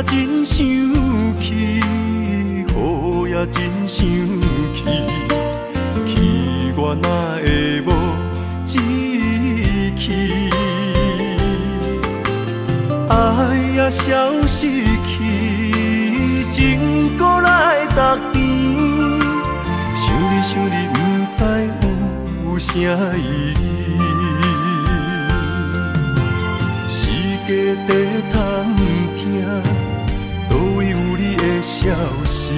也真生气，雨也真生气，气我哪会无志气？爱也消失去，情搁来逐甜。想你，不知有啥意义。世界在探听，倒位有你的消息？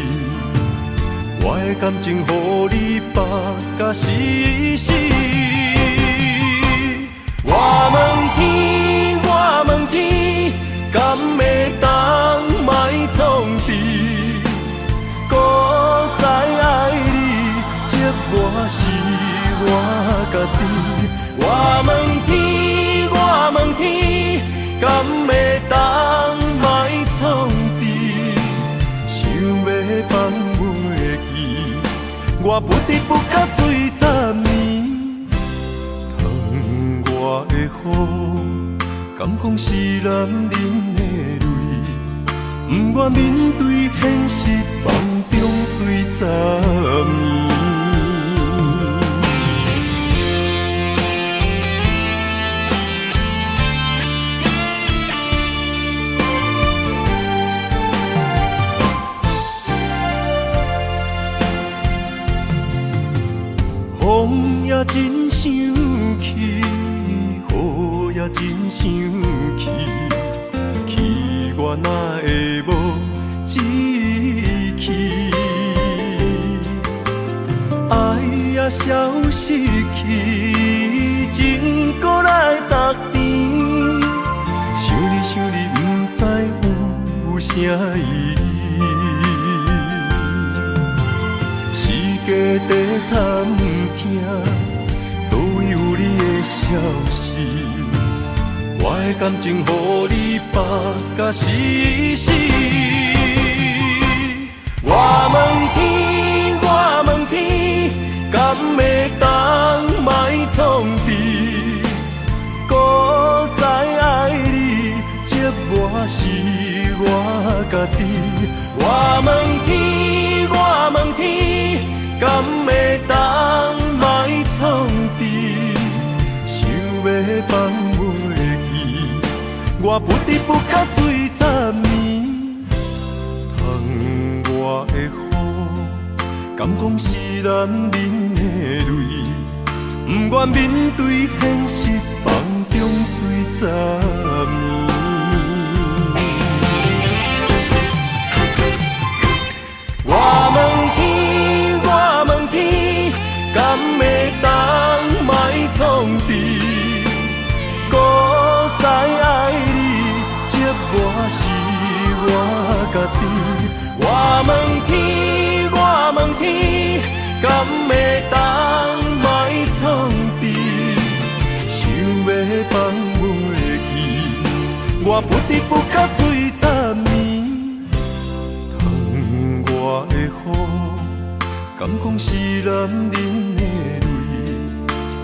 我的感情，予你绑甲死死。我问天，我问天，敢会当莫创治？搁再爱你，这我是我家己。我问天，我问天，敢会当莫创治？想要放袂记，我不得不甲醉10年。窗外的雨，敢讲是男人的泪？不愿面对现实，梦中醉10年。风也真生气，雨也真生气，气我哪会无志气？爱也消失去，情搁来逐甜。想你，不知有啥意义？世界在探听，倒位有你的消息？我的感情，予你绑甲死死。我问天，我问天，敢会当莫创治？搁再爱你，这我是我家己。我问天，我问天，敢会当莫创治？想要放袂记，我不得不甲醉10年。窗外的雨，敢讲是男人的泪？不愿面对现实，梦中醉10年。我问天，我问天，敢会当莫创治？搁再爱你，这我是我家己。我问天，我问天，敢会当莫创治？想要放袂记，我不得不甲醉10年。窗外的雨，敢讲是男人的泪？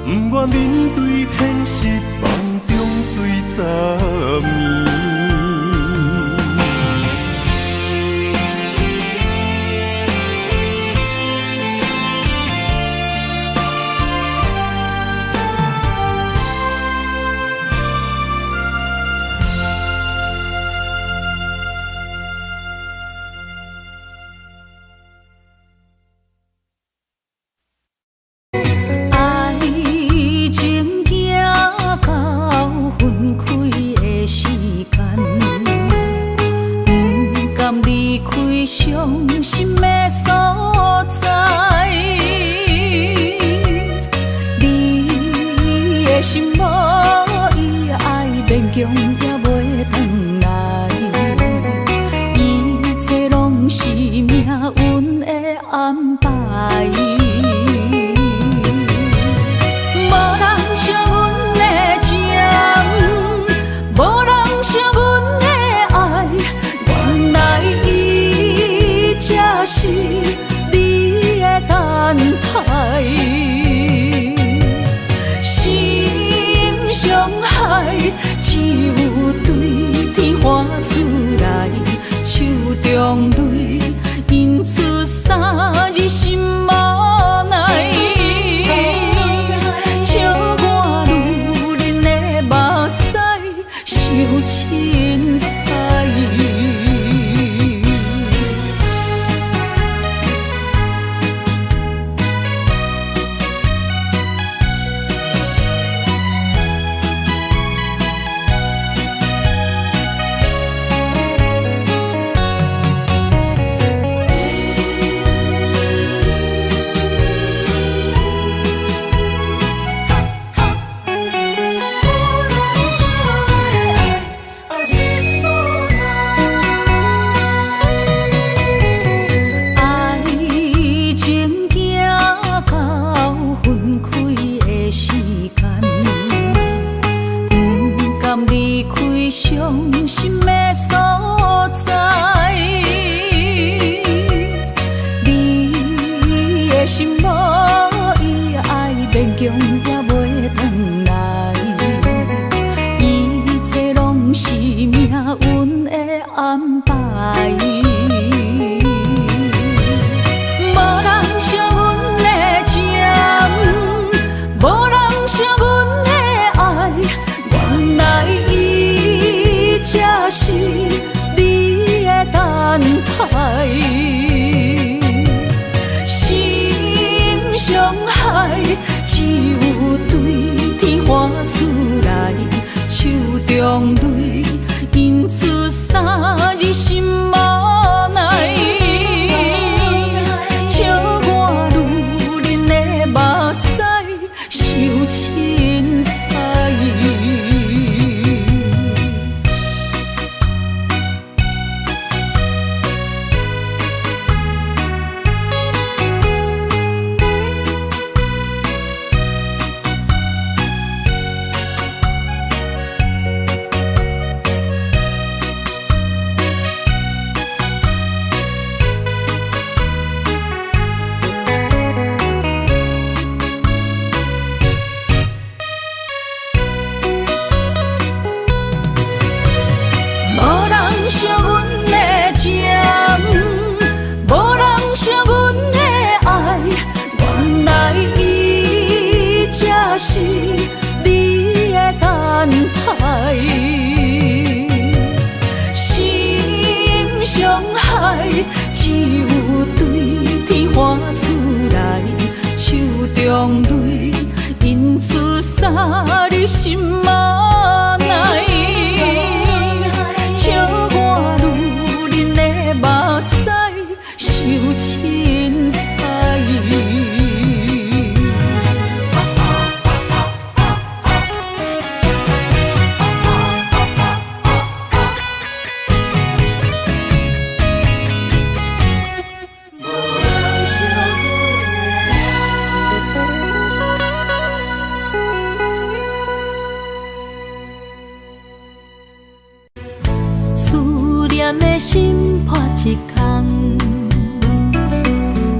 不愿面对现实，梦中醉10年。伤心的所在，你的心无伊爱勉强也袂转来，一切拢是命运的安排。无人惜阮的情，无人惜阮的爱，原来才是你的等待，心伤害只有对天发出来，凊彩。伤心的所在，你的心无伊爱勉强也袂转来，一切拢是命运的安排。无人惜阮的情，无人惜阮的爱，原来才是你的等待，心伤害只有对天喊出来，手中泪印出三字心无奈，笑我女人的目屎受凊彩。惜阮的情，无人惜阮的爱，原来伊才是你的等待，心伤害只有对天喊出来，手中泪印出三字心无奈。笑我女人的目屎受凊彩。的心破一空，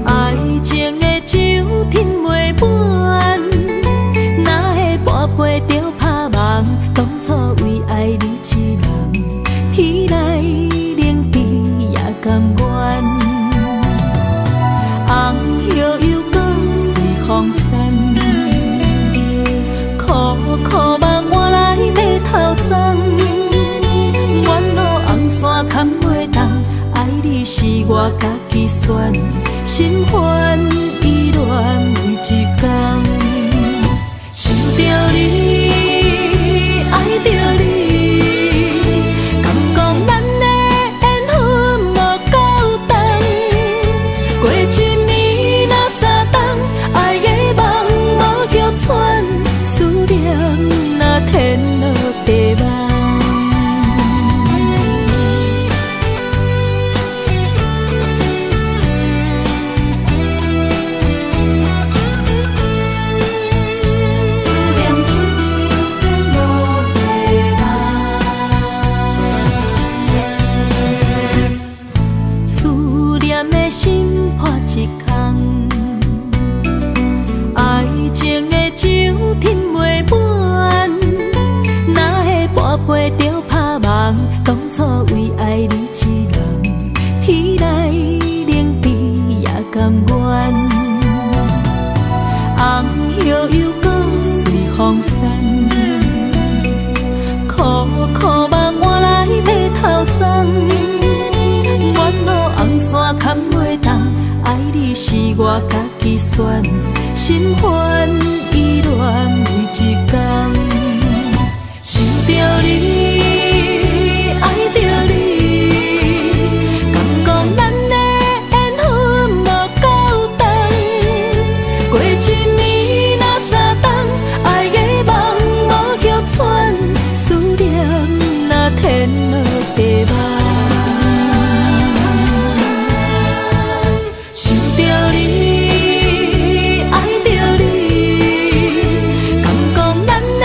爱情的酒饮袂满，哪会跋杯着拍梦？当初为爱你一人，天来冷滴也甘愿。红叶又搁随风散，苦苦梦换来马头鬃。山坎袂动，爱你是我家己选，心烦意乱每一天，想着你，爱着你，敢讲咱的缘分无够长，过一年若三冬，爱的梦无叫喘，思念若天落地网。心破一空，爱情的酒饮袂满，哪会跋杯着拍梦？当初为爱你一人，天来冷滴也甘愿。红叶又搁随风散，苦苦。我家己选，心烦意乱每一天，想着你，爱着你，敢讲咱的缘分无够长，过一暝若三冬，爱的梦无叶喘，思念若天落地网。想着你，爱着你，敢讲咱的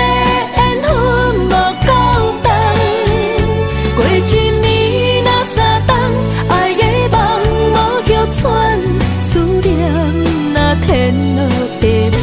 缘分无够长，过一暝若三冬，爱的梦无叶喘，思念若天落地网。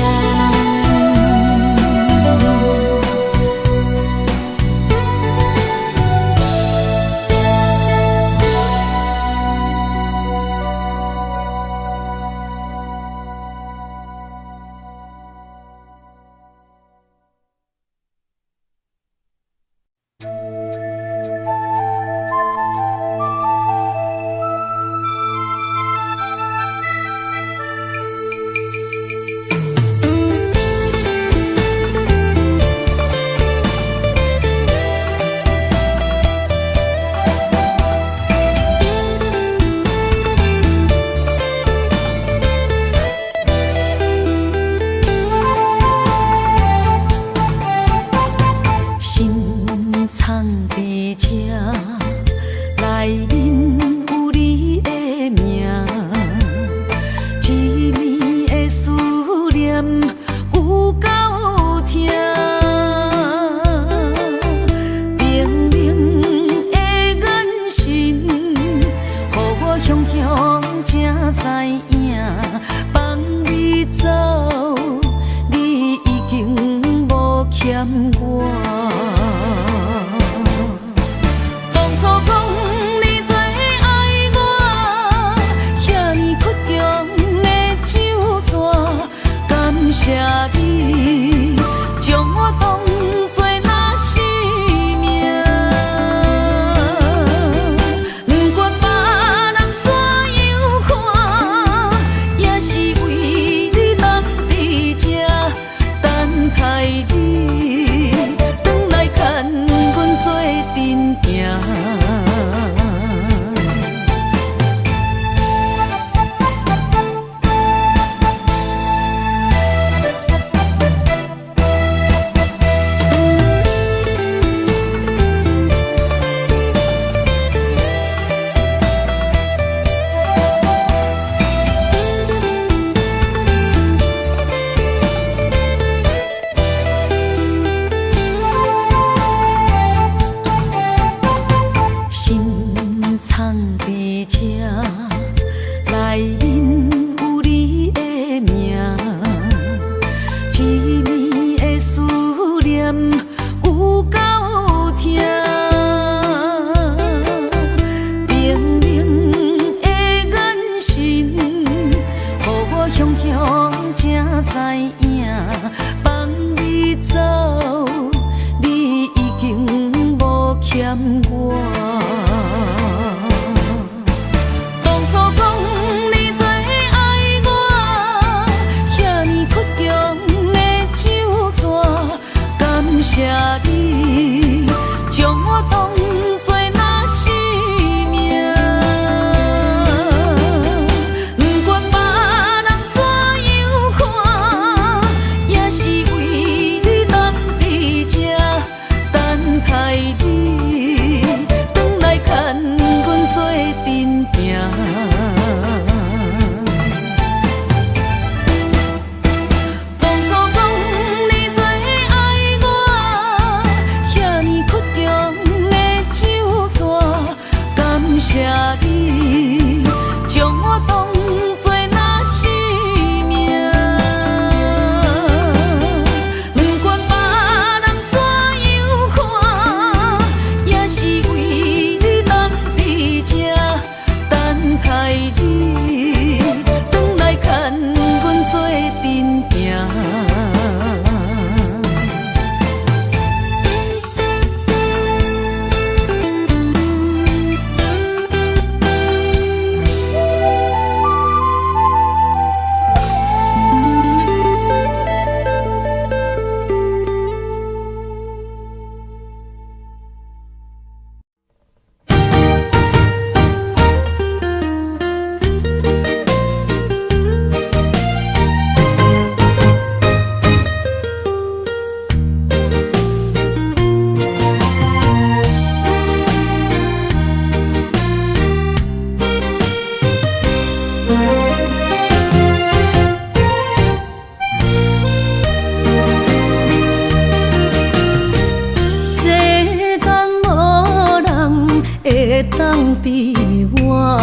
会当比我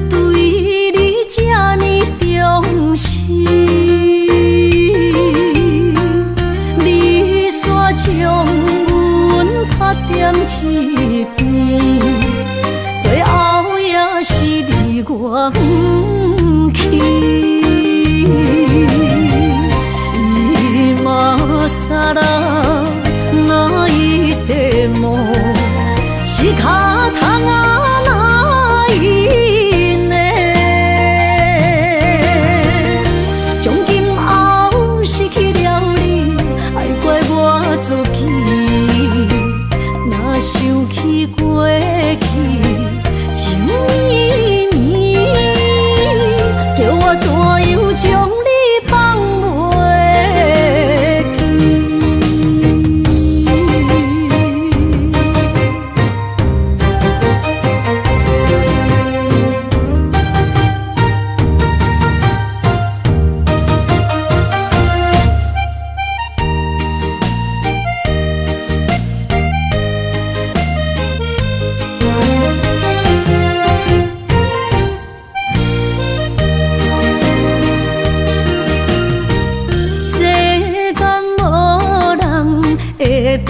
对你这呢重视？你煞将阮拍点一边，最后也是你我不去。今ら泣いても仕方がないね。从今后失去了你，爱怪我自己。若想起过去情绵绵，叫我怎样将你放袂？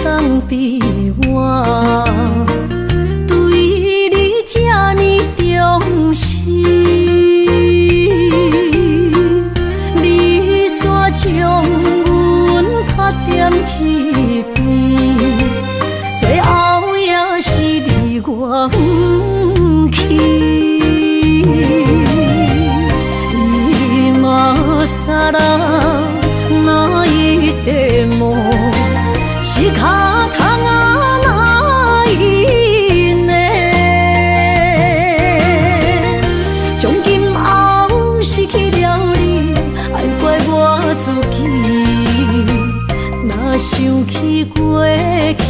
当比我对你这呢重视，你煞将阮拍点一边，最后也是你我不去。今ら泣いても仕方がないね。从今后失去了你，爱怪我自己。若想起过去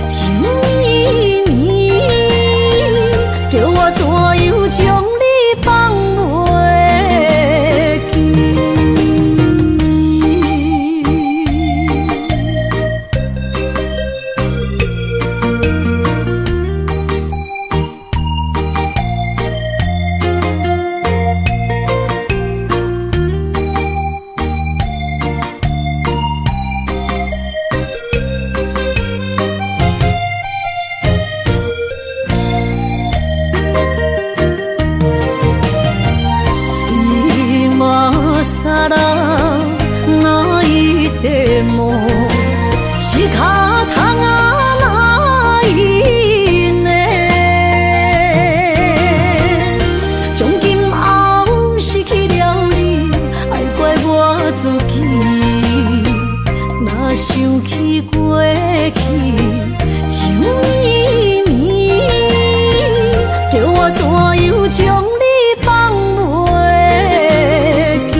情绵绵，叫我怎样将你放袂记？仕方がないね。从今后失去了你，爱怪我自己。若想起过去情绵绵，叫我怎样将你放袂记？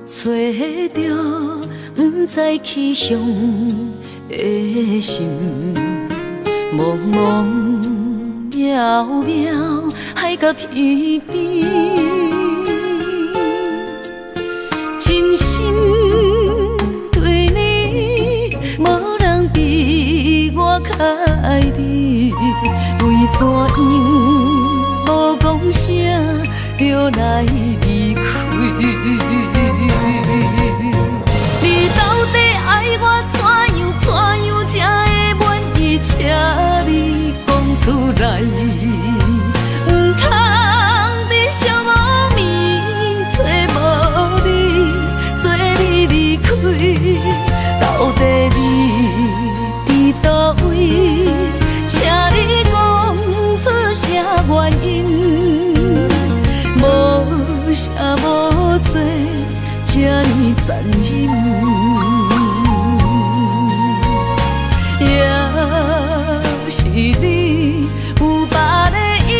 吹着不知去向的心，茫茫渺渺海到天边，真心对你，无人比我较爱你，为怎样无讲声就来离开？你到底爱我怎样才会愿意请你讲出来？唔通原因，无声无息，这呢残忍。也是你有别的意。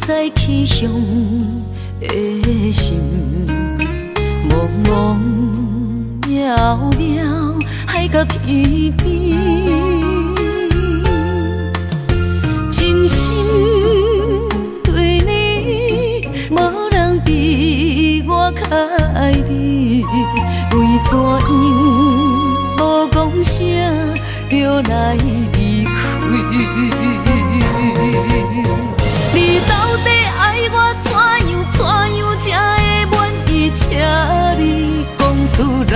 在起向的心，茫茫渺渺，海角天边，真心对你，无人比我较爱你，为怎样无讲声就来离开？你到底爱我怎样才会满意？请你讲出来，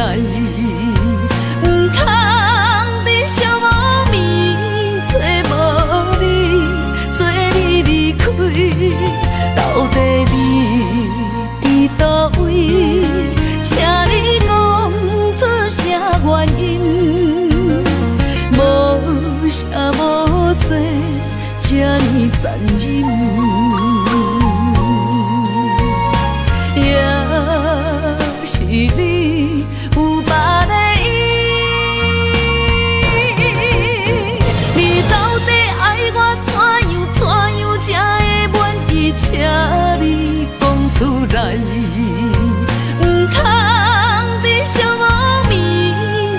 唔通在寂无眠找无你，做你离开。到底你伫倒位？请你讲出啥原因？无声无息，这呢残忍。也是你有别的意。你到底爱我怎样才会满意？请你讲出来，唔通在寂无眠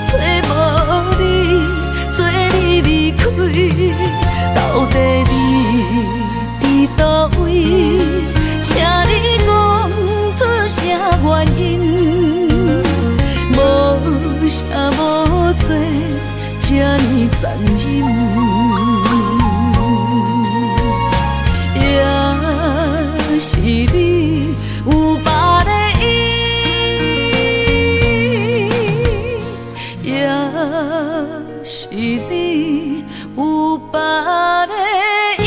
找无你，做你离开。到底你伫倒位？请你讲出啥原因？无声无息，这呢残忍。也是你有别的意，也是你有别的意。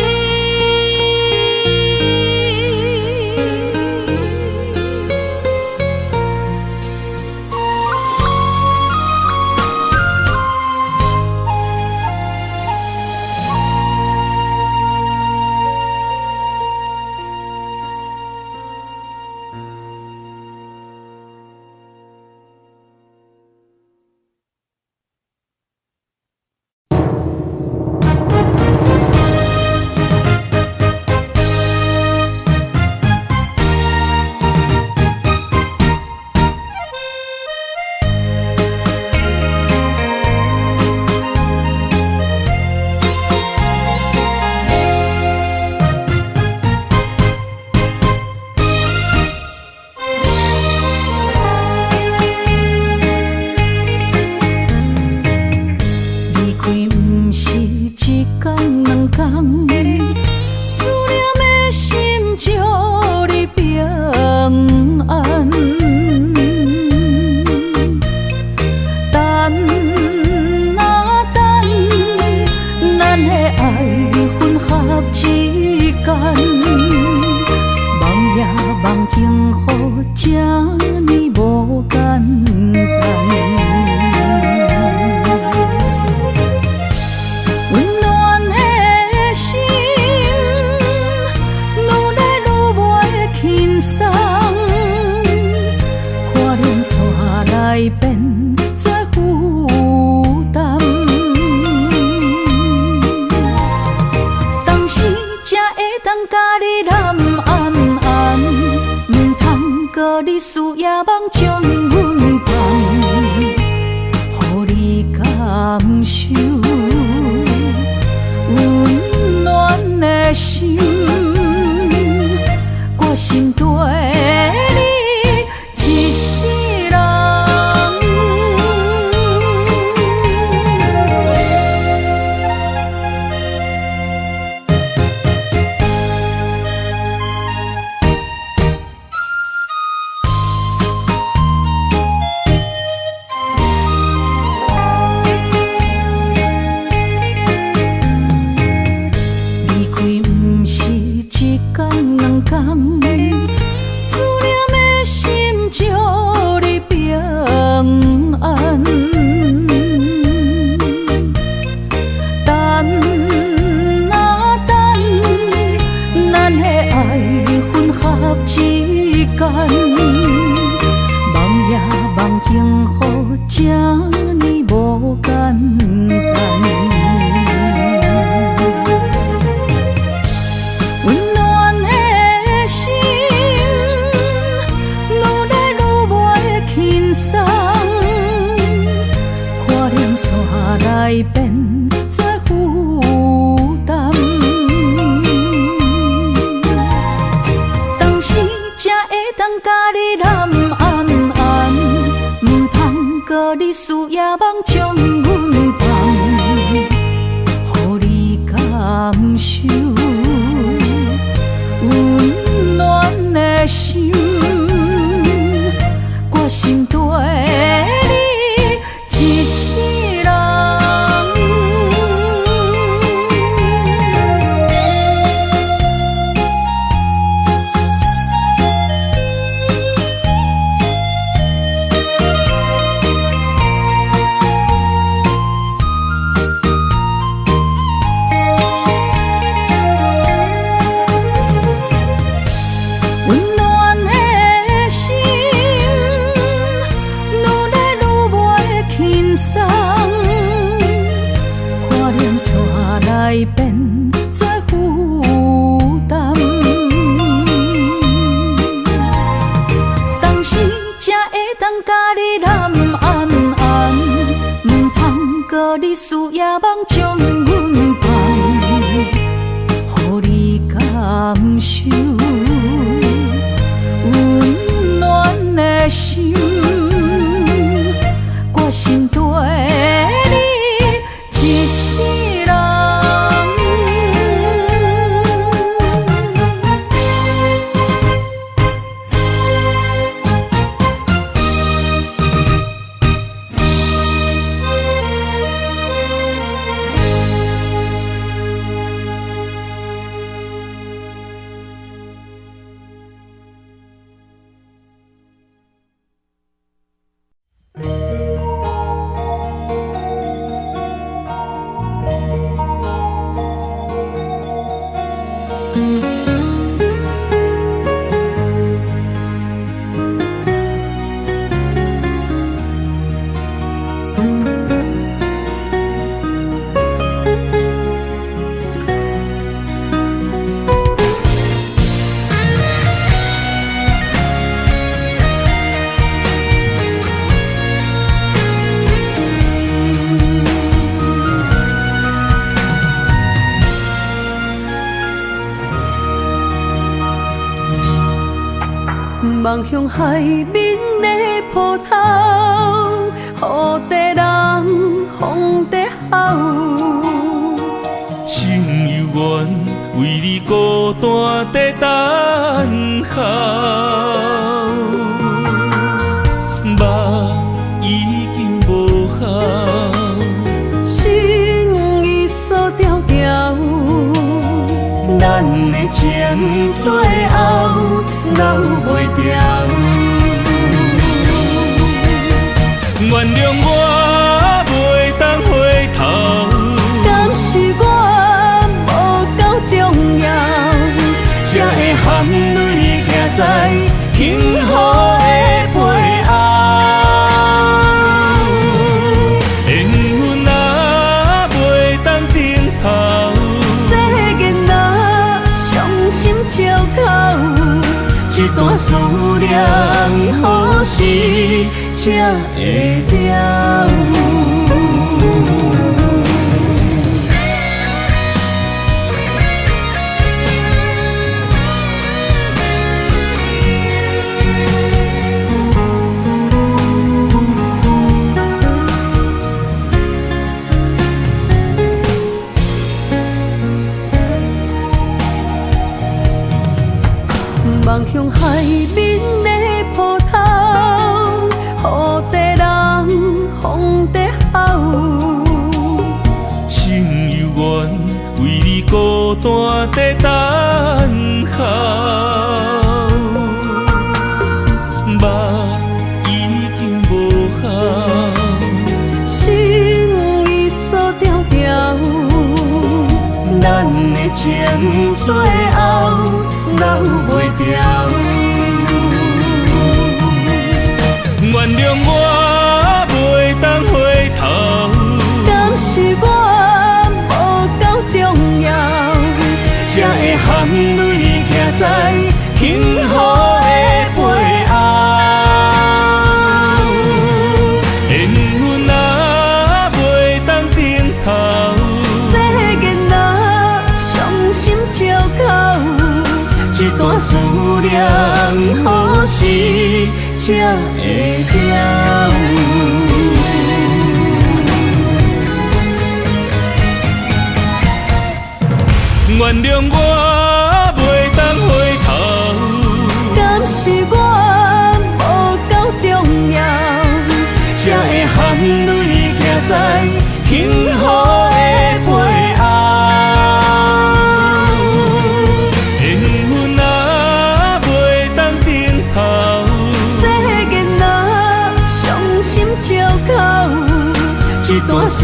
你事也梦将阮放，予你感受温暖的心，我心对你一生。来变做负担。当时才会当甲你揽安安，唔通搁你思夜梦将阮放，予你感受温暖的心，我心对你一世人。来变做负担，当时才会当甲你揽安安，唔通搁你思夜梦将阮放，予你感受温暖的心，我心对你一世人。望向海面的波涛，雨地人，风地吼。心犹原为你孤单在等候，梦已经无效，心已锁条条，咱的情最后留袂掉。原谅我袂当回头，敢是我无够重要，才会含泪徛在幸福的背后。缘分啊，袂当等候，世间若伤心借口，一段思念何时才会了？望向海面的波涛，雨地人，风地吼。心犹原为你孤单在等候，梦已经无效，心已锁条条，咱的情最后留袂掉。原谅我袂当回头，敢是我无够重要，才会含泪徛在幸福的背后。缘分啊，袂当等何时才会了？原谅我袂当回头，敢是我无够重要，才会含泪徛在幸福的背后？缘分啊袂当等候，世间若伤心借口，一段思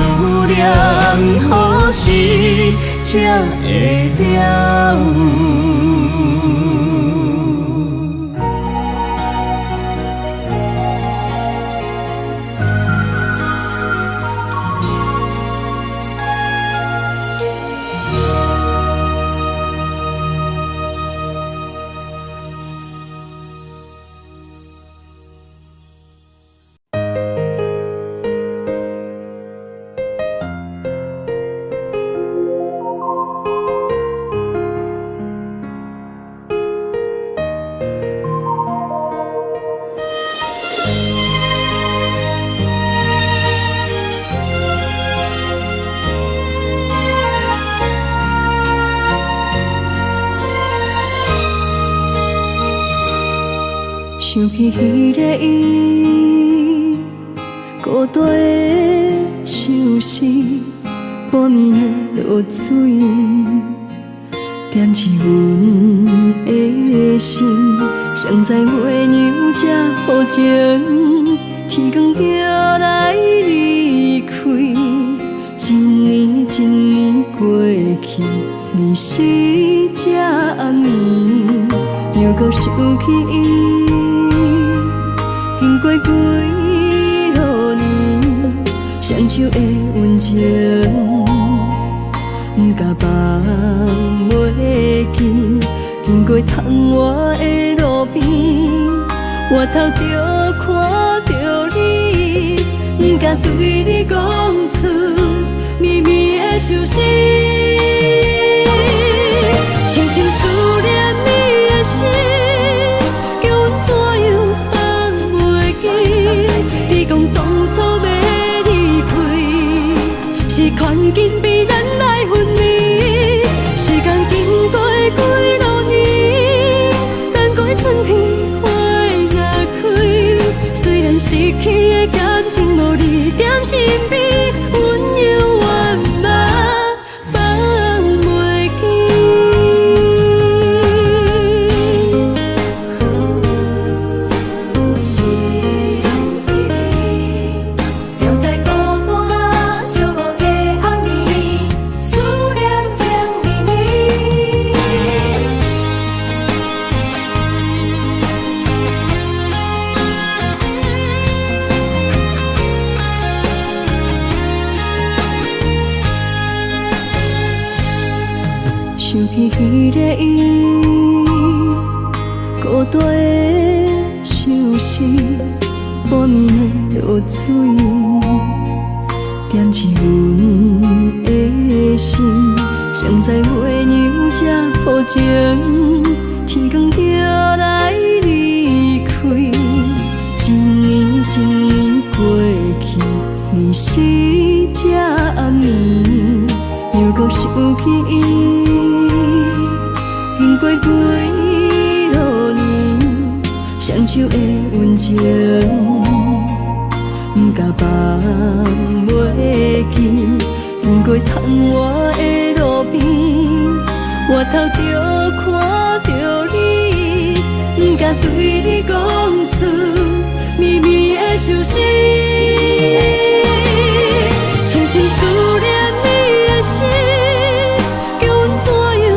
念何时才会了？想起迄个伊，孤单的相思，半暝的落水，点起阮的心。谁知月娘这无情，天光就来离开。一年一年过去，日时才暗暝，又搁想起伊。经过几落年，双手的温情，不甲放袂记。经过窗外的路边，我头就看到你，不甲对你讲出绵绵的相思。深深思念你的心，叫阮怎样？你讲当初要离开，是权紧比咱来分离。时间经过几落年，等过春天花也开。虽然失去的感情无你踮身边，温柔圆满放袂记。想起迄个伊，孤单的相思，半暝的落水，点起阮的心。谁知月娘这无情，天光就来离开。一年一年过去，日时才暗暝，又搁想起伊。经过几落年，双手的温情，不甲放袂记。经过窗外的路边，我头就看到你，不甲对你讲出绵绵的相思。深深思念你的心，叫阮怎样？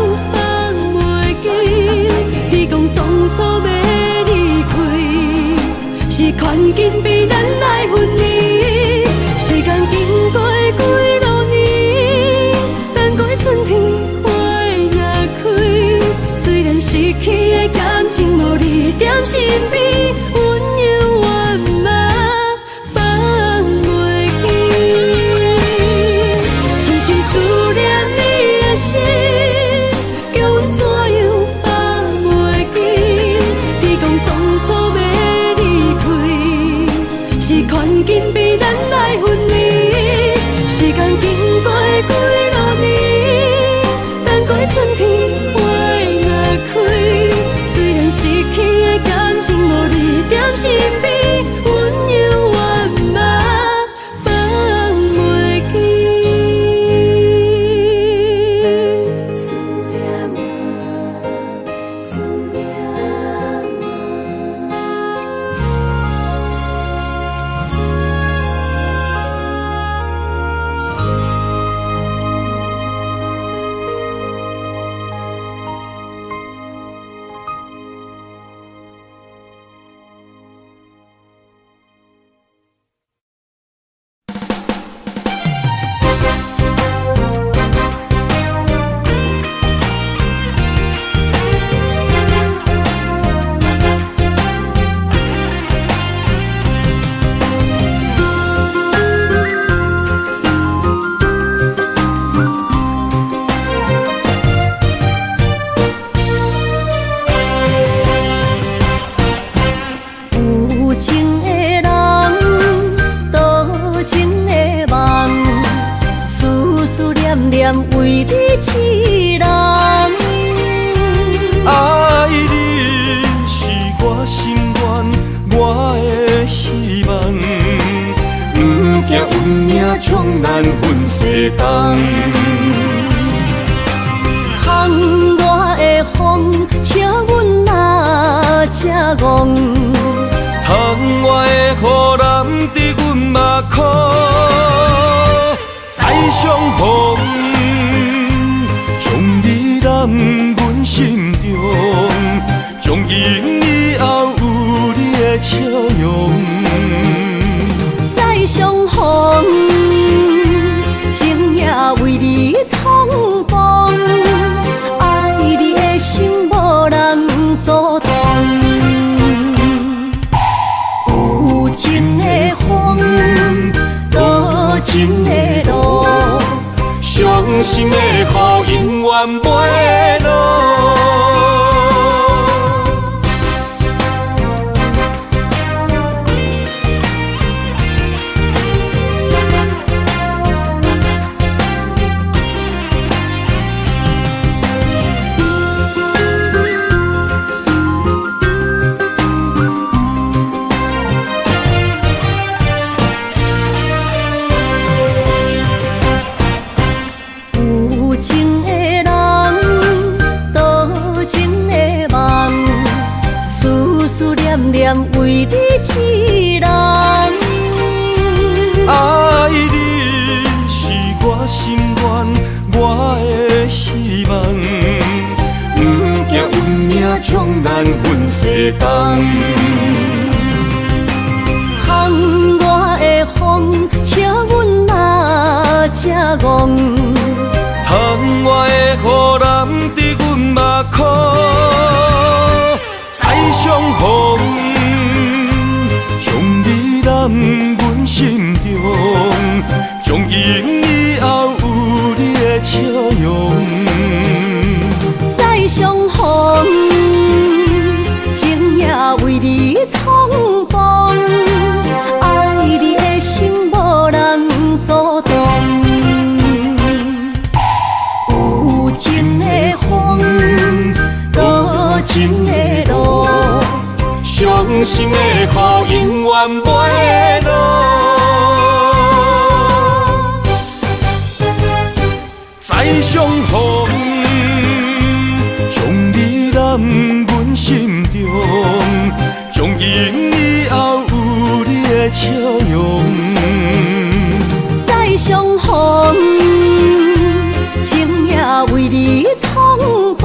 你讲当初要离开，是权紧比咱来分离。时间经过几落年，等过春天花也开。虽然失去的感情无你踮身边，温柔圆满放看紧被咱来分离。时间经过几落年，等过春天花若开。虽然失去的感情无你踮心边，温柔圆满放袂记。思念啊，思念有情的人，多情的梦，思思念念为你痴人。爱你是我心愿，我的希望。不惊运命冲咱分西东。窗外的风，请阮哪只戆？窗外的雨淋伫阮目眶，再相逢，将你揽阮心中，从今以后有你的笑容。再相逢，情也为你苍茫，爱你的心无人阻挡。有情的风，多情的路，伤心的雨永远袂落。有情的人，多情的梦，思思念念为你痴人。爱你是我心愿，我的希望。不惊运命冲咱分西东。窗外的风，请阮哪只戆？窗外的雨淋伫阮目眶，再相逢，将你揽阮心中，从今以后有你的笑容。再相逢，情也为你苍茫，爱你的心无人阻挡。有情的风，多情的路，伤心的雨永远袂落。再相逢，将你揽阮心中，从今以后有你的笑容。再相逢，情也为你苍茫，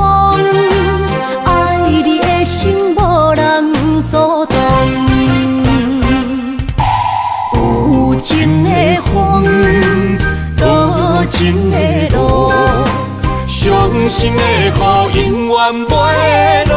爱你的心无人阻挡。有情的风，多情的路，伤心的雨永远袂落。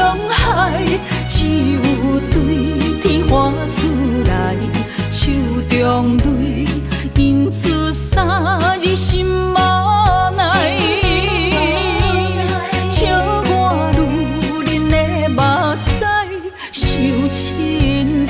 伤害，只有对天花出来，手中泪印出三字心无奈，笑我女人的目屎受凊彩。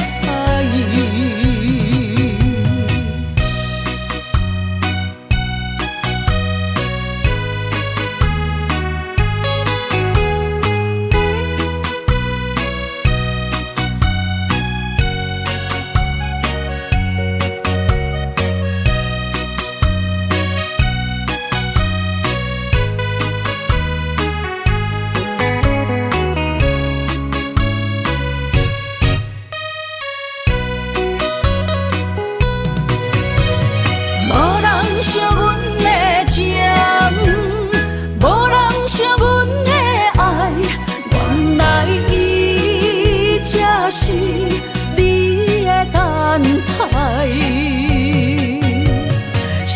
是你的等待，心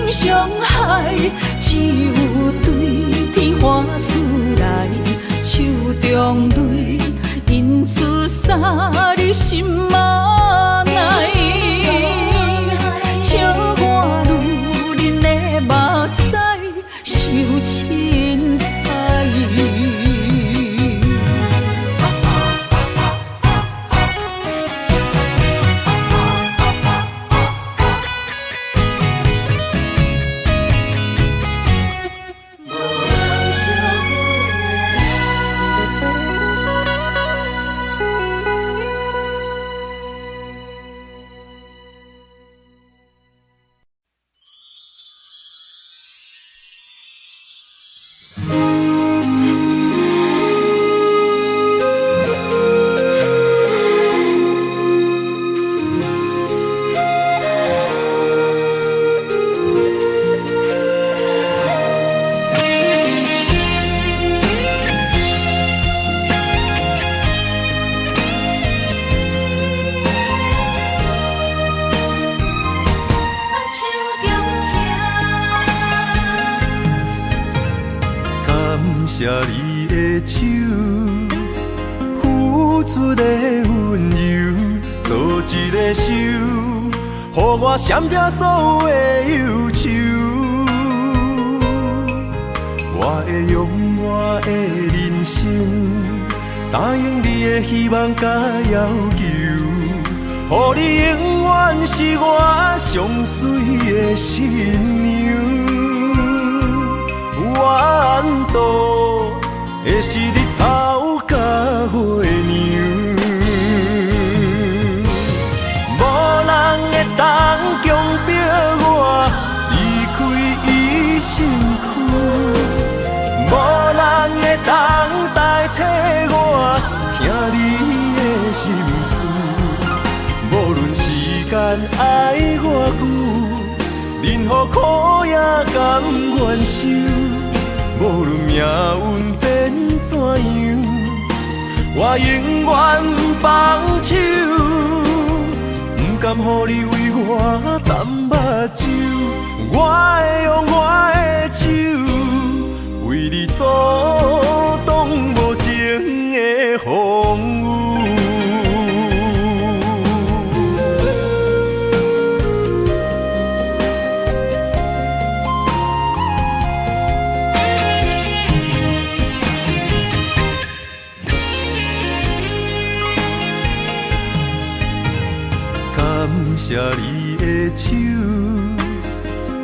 伤害，只有对天花出来，手中泪印出三字心无奈，笑我女人的目屎受凊彩。谢你的手，付出的温柔，做一个手，予我闪避所有的忧愁。我会用我的人生，答应你的希望甲要求，予你永远是我上水的新娘。缘途会是日头甲月亮，无人会当强迫我离开伊身躯，无人会当代替我听你的心事。无论时间爱偌久，任何苦也甘愿受。无论命运变怎样，我永远放手，不甘予你为我淡目睭。我会用我的手，为你阻挡无情的风雨。感谢你的手，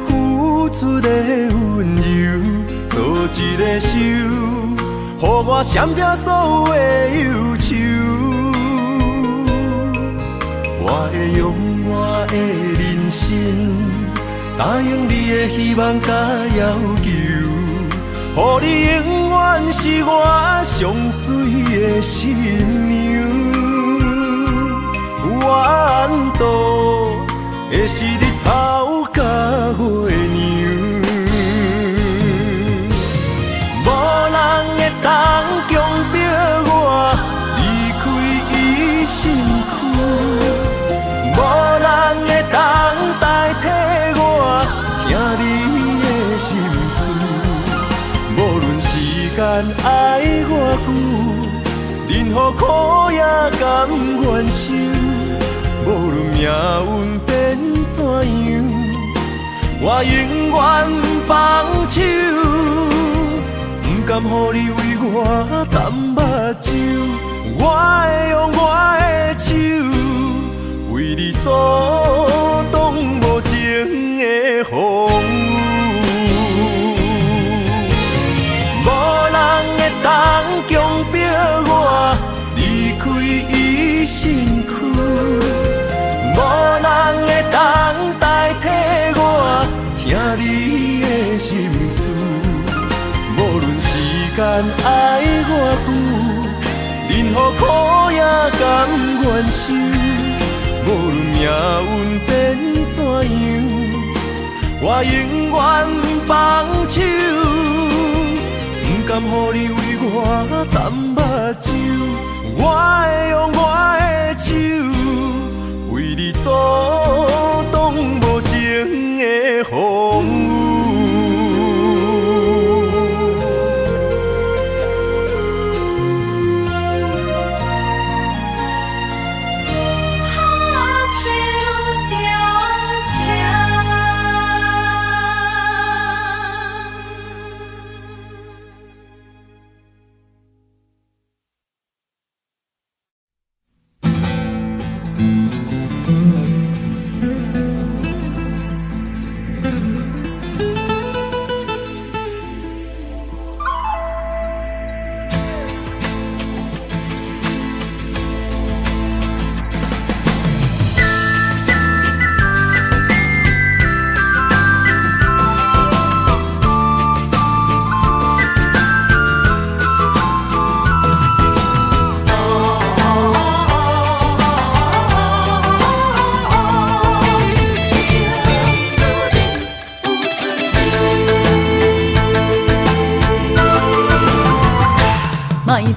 付出的温柔，做一个手，予我闪避所有的忧愁。我会用我的人生，答应你的希望甲要求，予你永远是我上水的新娘。缘途会是日头甲月亮，无人会当强迫我离开伊身躯，无人会当代替我听你的心事。无论时间爱偌久，任何苦也甘愿受，无论命运变怎样，我永远放手，不甘予你为我担目睭。我会用我的手，为你阻挡无情的风雨。无人会当强迫我离开伊身躯，无人会当代替我听你的心事。无论时间爱我久，任何苦也甘愿受。无论命运变怎样，我永远放手。不甘予你为我担目睭，我会用我的手，为你阻挡无情的风雨。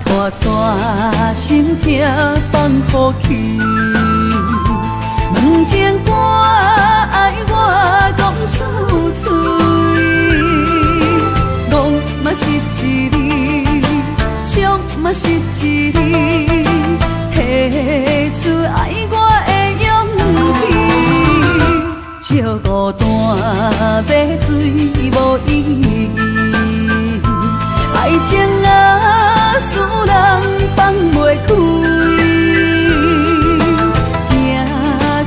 拖山心痛放乎去，问情歌爱我讲出嘴，戆嘛是一字，唱嘛是一字，提出爱我的勇气，照孤单要水无意义，爱情啊，使人放袂开，行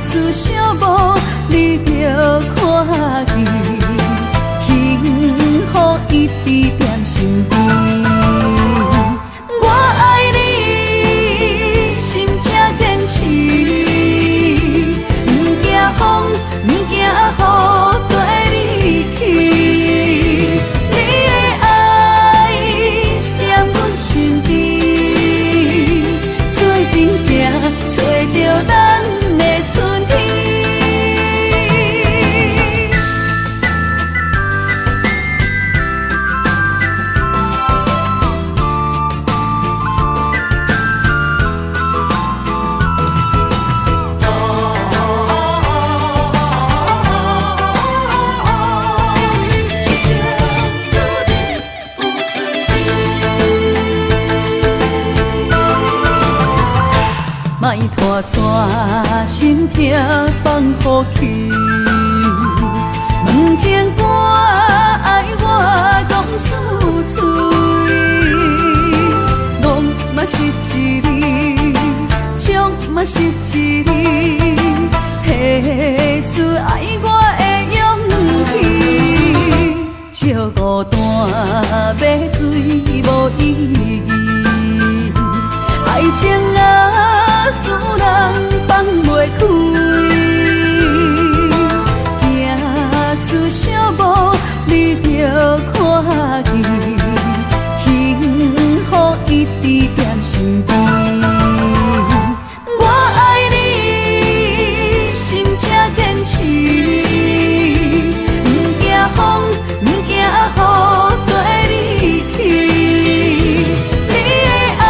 出小步，你着看见，幸福一直踮身边。我爱你，心正坚持，不惊风，不惊雨，跟你去。找着咱的春天。莫拖山心痛放乎去，问情歌爱我讲出嘴，戆嘛是一字，唱嘛是一字，提出爱我的勇气，照孤单要水无意义，爱情啊，使人放袂开，行出小步，你着看见，幸福一直踮身边。我爱你，心正坚持，不惊风，不惊雨，跟你去。你的爱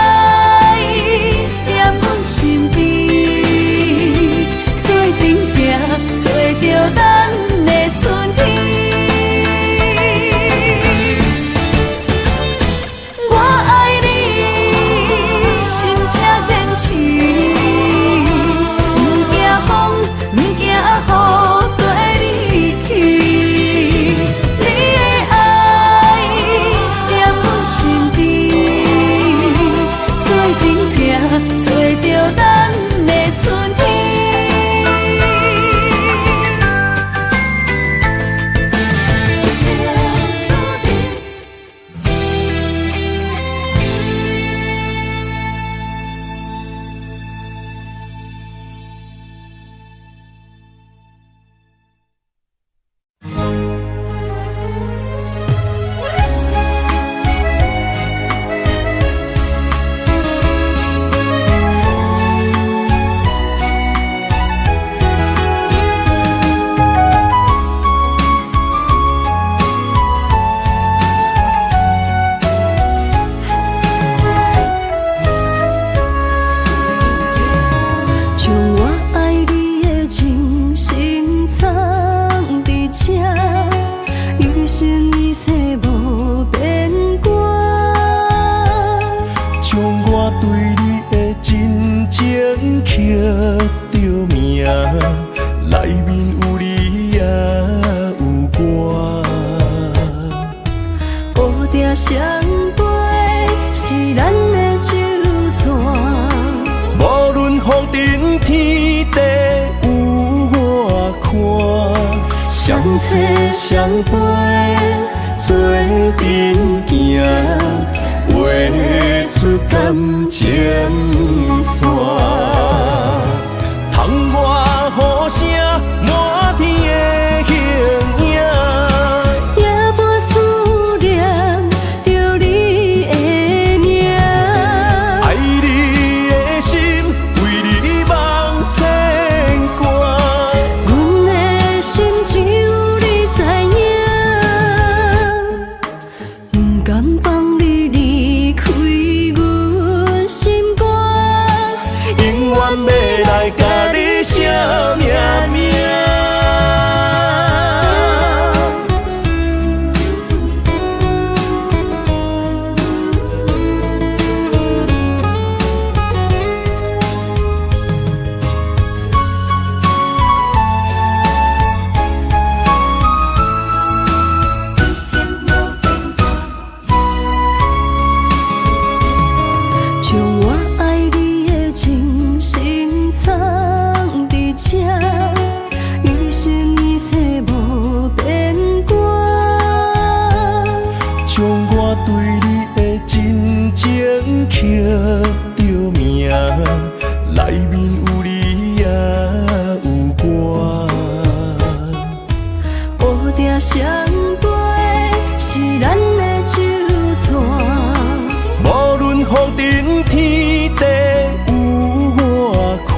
着咱的春天。相陪做阵行，画出感情线。窗外雨声满天的形影，夜半思念着你的名。爱你的心为你梦牵挂，阮的心只有你知影，不甘放你离开阮心肝，永远要来甲你写名名。将我爱你的真心藏伫这，一生一世无变卦。将我对你的真情刻着名，内面有你也有我。乌定相陪是咱的酒泉，无论风尘天地有我看，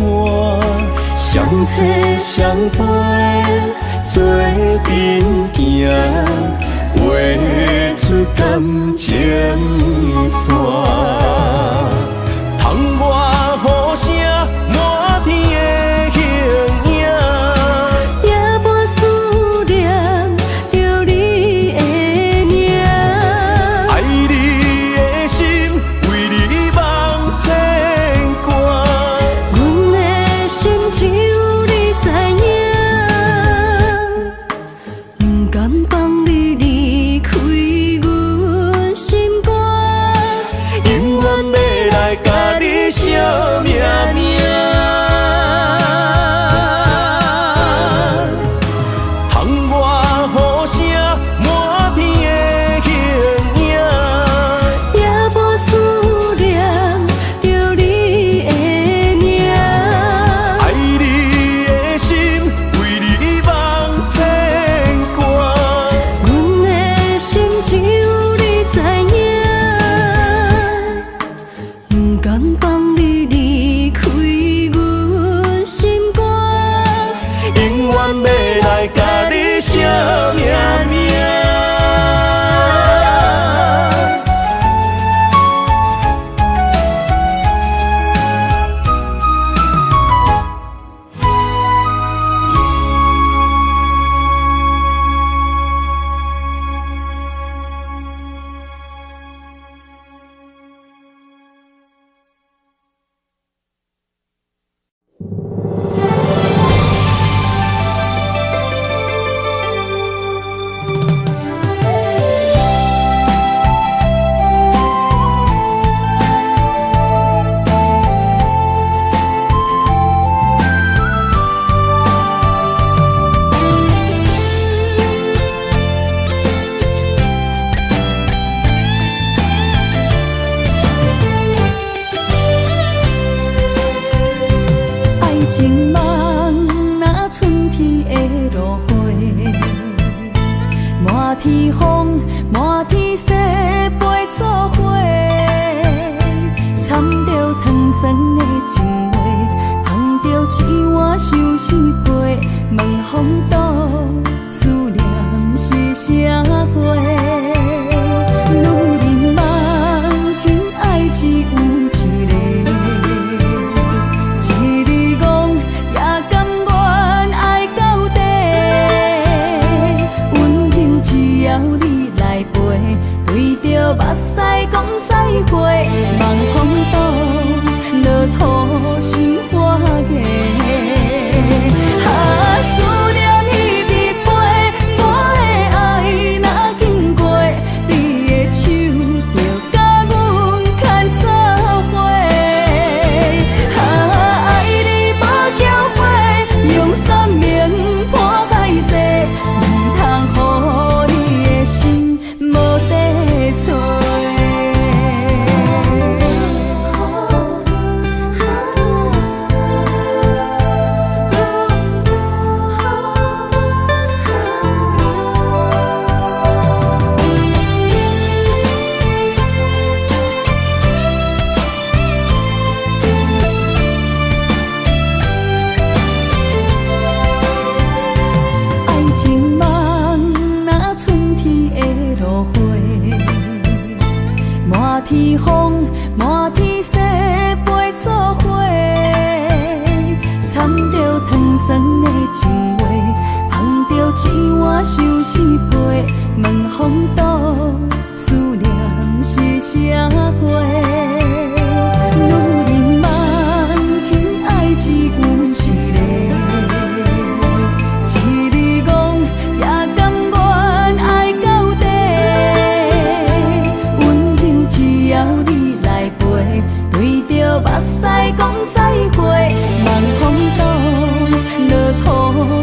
相册相陪做阵行，画出感情线。窗外雨声满天的形影，夜半思念着你的名。爱你的心为你梦牵挂，阮的心只有你知影，不甘放你离开阮心肝，永远要来甲你写名名。窗外雨声满天的形影，夜半思念着你的名。爱你的心为你梦牵挂，阮的心只有你知影，不甘放你离开阮心肝，永远要来甲你写名名。情梦若春天的落花，满天风，满天雪，陪作伙，掺着糖酸的情话，捧着一碗相思杯，问风度，思念是啥货？女人梦情爱只有一个，一字讲也甘愿爱到底，温柔只要你来陪，对着目屎讲再会，望风度，落土心花芽。思念一直飞，我的爱若经过，你的手就甲阮牵做伙。爱你无缴费，用生命破海誓，唔通予你的心无地找。满天风，满天雪，陪作伙，掺着糖酸的情话，捧着一碗相思杯，问风度，思念是啥货？女人梦情爱只有一个，一字讲也甘愿爱到底。只要你来陪，对着目屎讲再会，望风度，落土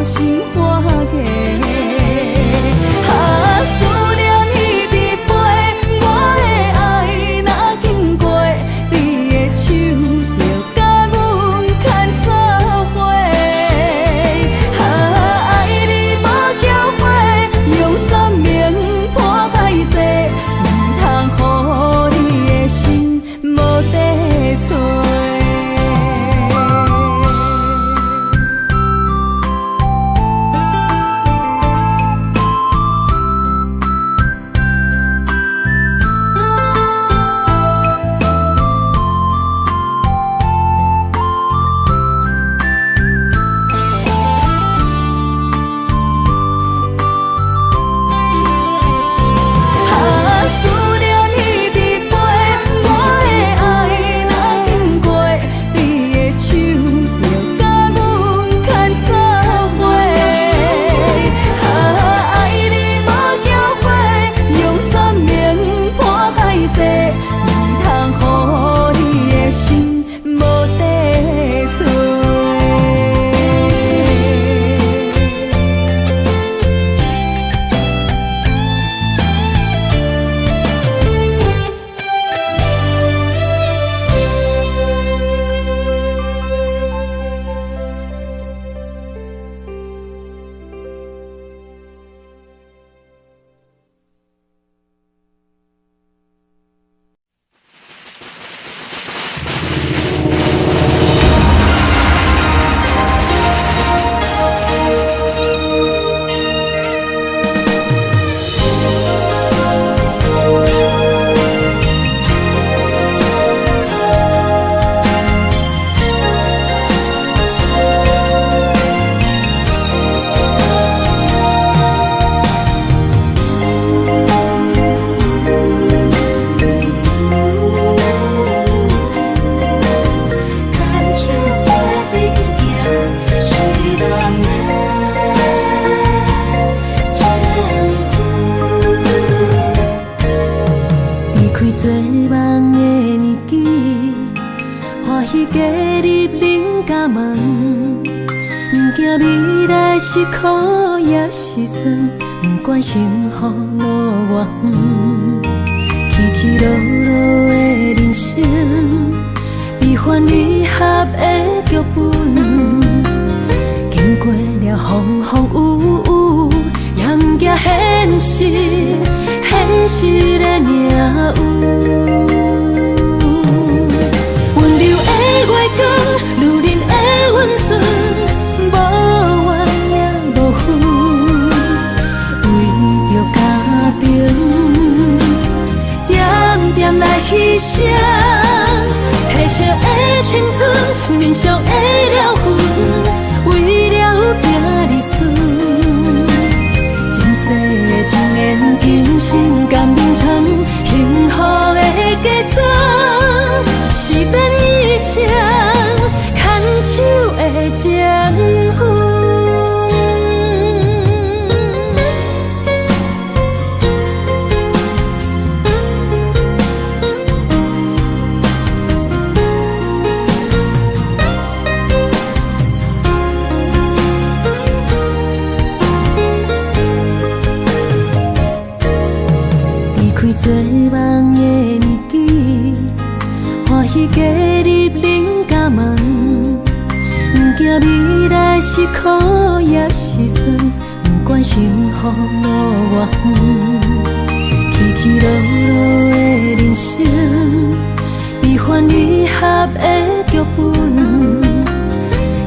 心花芽。思念一直飞，我的爱若经过，你的手就甲阮牵做伙。爱你无缴费，用生命破海誓，唔通予你的心无地找。做梦的年纪，欢喜加入恁家门，不惊未来是苦也是酸，不管幸福路偌远，起起落落的人生，悲欢离合的剧本。风风雨雨，严行现实，现实的命运。温柔的月光，女人的温顺，无怨也无恨，为着家庭，点点来牺牲。褪色的青春，面上的了痕，为了行儿孙。前世情缘，今生甘眠藏，幸福的家庄，是变一生牵手的情分。做梦的年纪，欢喜加入恁家门，不惊未来是苦也是酸，不管幸福路偌远，起起落落的人生，悲欢离合的剧本，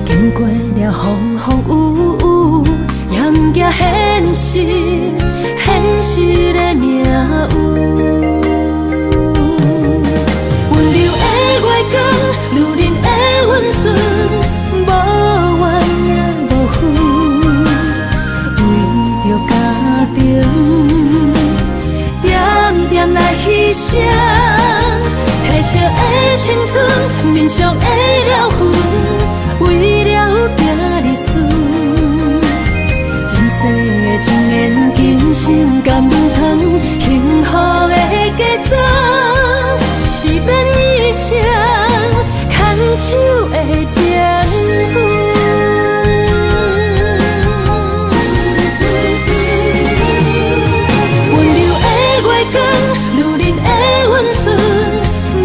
经过了风风雨雨，严行现实，现实的命运。温柔的月光，女人的温顺，无怨也无恨，为着家庭，点点来牺牲。褪色的青春，面上的了痕，为了行儿孙。前世情缘，今生甘眠藏，幸福的家庄，是变一生牵手的情分。温柔的月光，女人的温顺，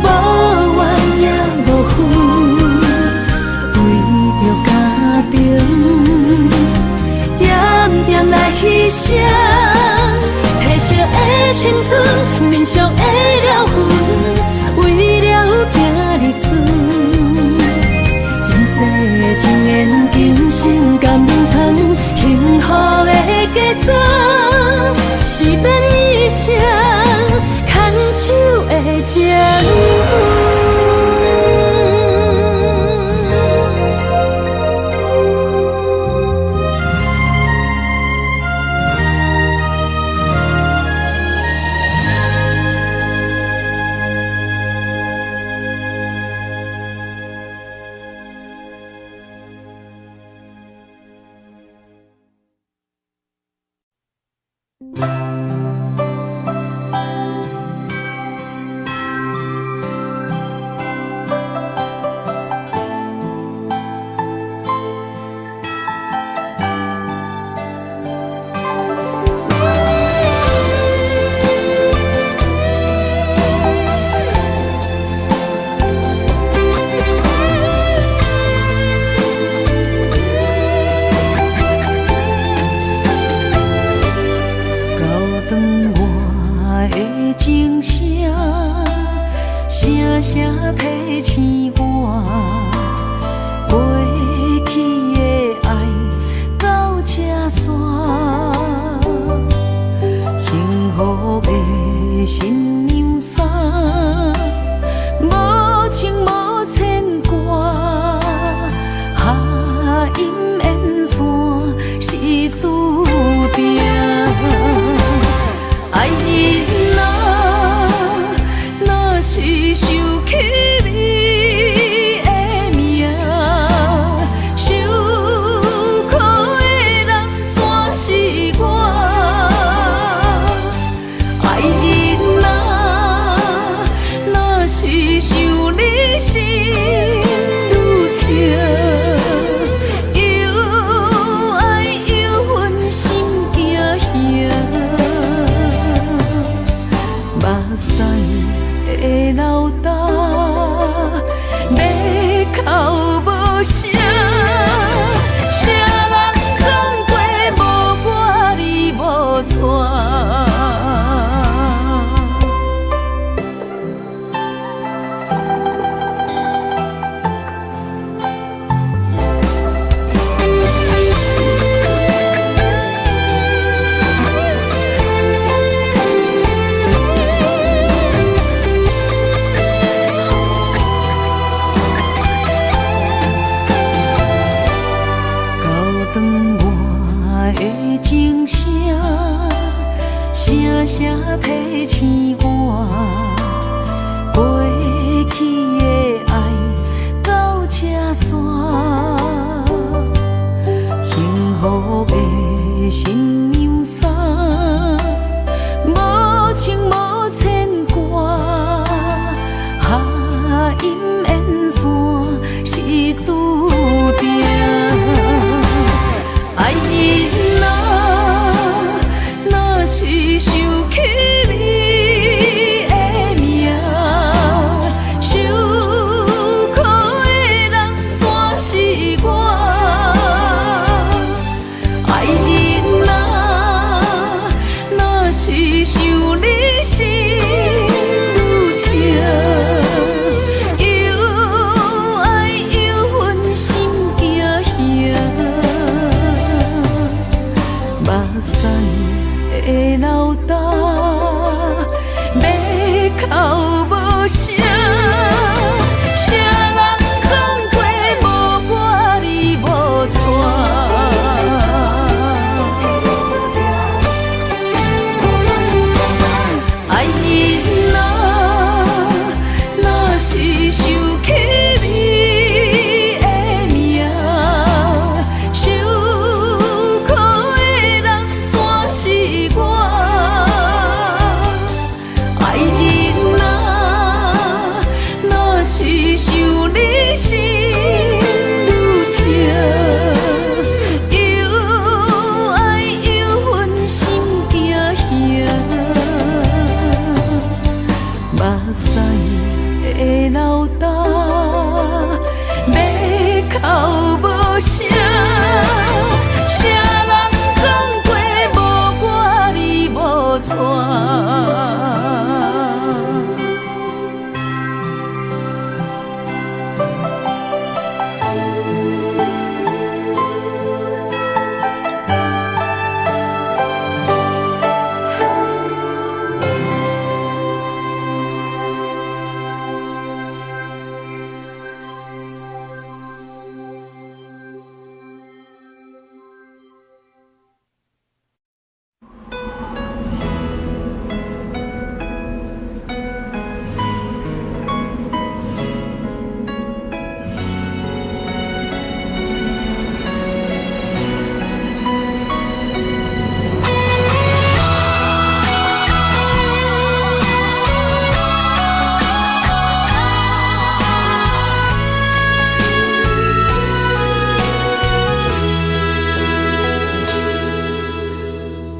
无怨也无恨，为着家庭，点点来牺牲。褪色的青春，面上的了痕，为了行儿孙。前世情缘，今生甘眠藏，幸福的家庄，是变一生牵手的情分。愈想你心愈痛，又爱又恨心惊吓，目屎会流干，要哭无声。谁人讲过无我你无带？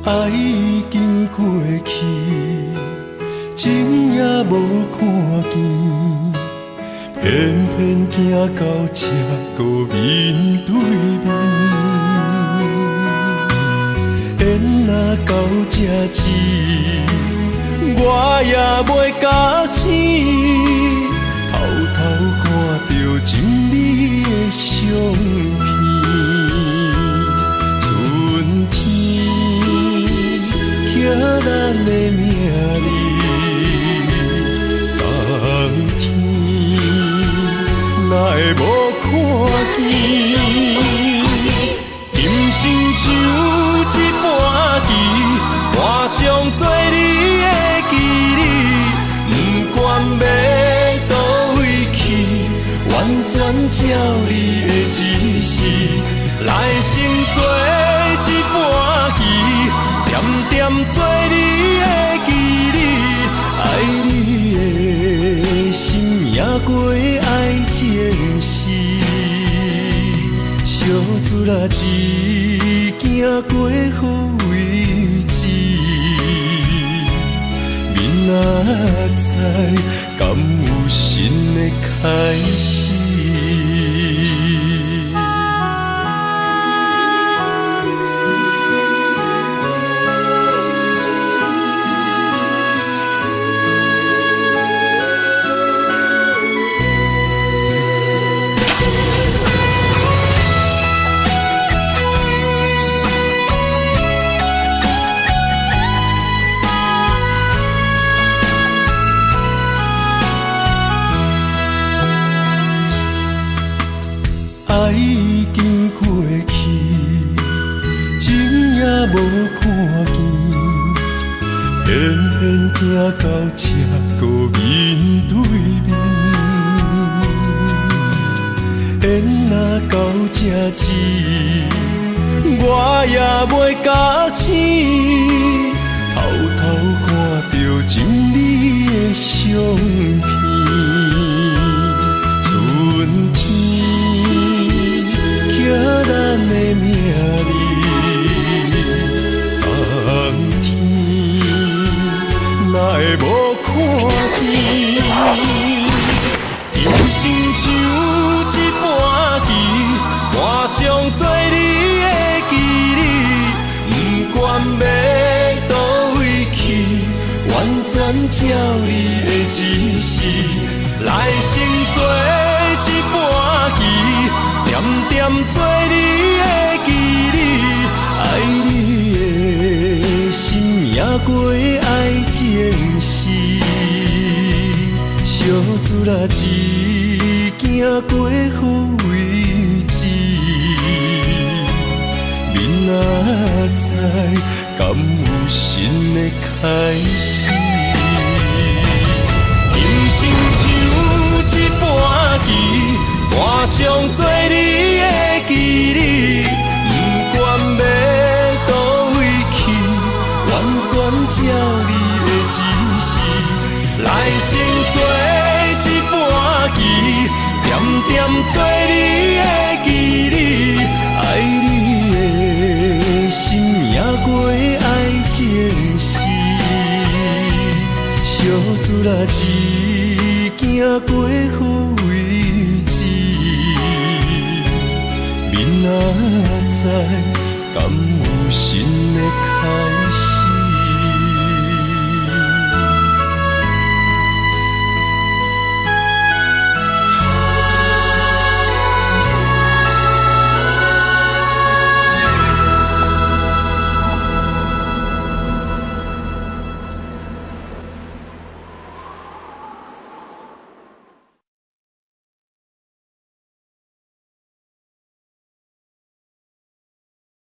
爱已经过去，情也无看见，偏偏行到这个面对面。缘若到这时，我也袂假醒，偷偷看到情侣的相片。咱的名字，当天哪会无看见？今生就一半棋，换上做你的记忆，不管要倒位去，完全照你的指示，来生做一半棋。点点做你的记忆，爱你的心也过爱前世，小船啊一行过好位置，明仔载敢有新的开始？爱已经过去，情也无看见，偏偏行到这个面对面。缘若到这时，我也袂假醒，偷偷看到情侣的相片。咱的名字，当天哪会无看见？今生就一半棋，换上做你的记忆，不管要倒位去，完全照你的指示，来生做一半棋。点点做你的记忆，爱你的心也过爱前世，小船啊一行过好位置，明仔载敢有新的开始？人生就一半棋。换上做你的记忆，不管要倒位去，完全照你的指示，来生做一半棋，日行过位置，明仔载敢有新的开始？